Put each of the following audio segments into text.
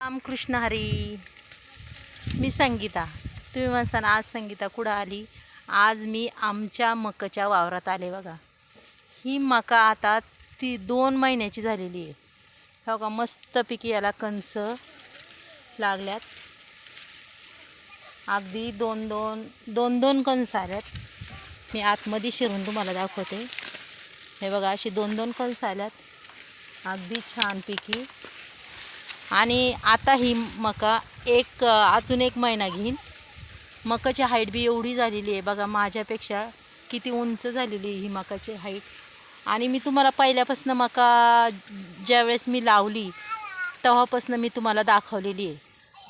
रामकृष्ण हरी. मी संगीता. तुम्ही म्हणसान आज संगीता कुठं आली? आज मी आमच्या मकाच्या वावरात आले बघा. ही मका आता ती 2 महिन्याची झालेली आहे. हो का, मस्तपैकी याला कंस लागल्यात. अगदी दोन कंस आल्यात. मी आतमध्ये शिरून तुम्हाला दाखवते. हे बघा, अशी 2 कंस आल्यात अगदी छानपैकी. आणि आता ही मका अजून 1 महिना घेईन. मकाची हाईट बी एवढी झालेली आहे बघा, माझ्यापेक्षा किती उंच झालेली आहे ही मकाची हाईट. आणि मी तुम्हाला पहिल्यापासून मका ज्यावेळेस मी लावली तेव्हापासून मी तुम्हाला दाखवलेली आहे.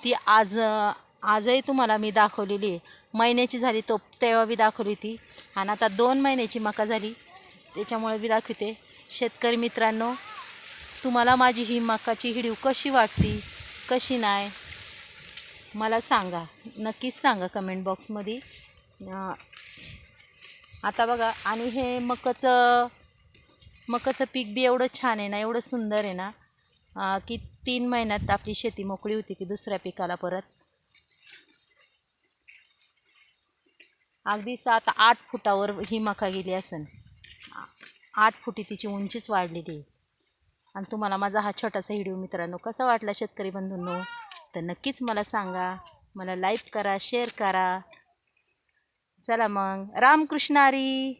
ती आजही तुम्हाला मी दाखवलेली आहे. महिन्याची झाली तेव्हा बी दाखवली ती, आणि आता 2 महिन्याची मका झाली त्याच्यामुळे बी दाखवते. शेतकरी मित्रांनो, तुम्हाला माझी ही मकाची व्हिडिओ कशी वाटती, कशी नाही मला सांगा, नक्कीच सांगा कमेंट बॉक्समध्ये. आता बघा, आणि हे मकाचं पीक बी एवढं छान आहे ना, एवढं सुंदर आहे ना, की 3 महिन्यात आपली शेती मोकळी होती की दुसऱ्या पिकाला परत. अगदी 7-8 फुटावर ही मका गेली असेल. 8 फुटी तिची उंचीच वाढलेली आहे. आणि तुम्हाला माझा हा छोटासा व्हिडिओ मित्रांनो कसा वाटला शेतकरी बंधूंनो, तर नक्कीच मला सांगा. मला लाईक करा, शेअर करा. चला मग, रामकृष्ण हरी.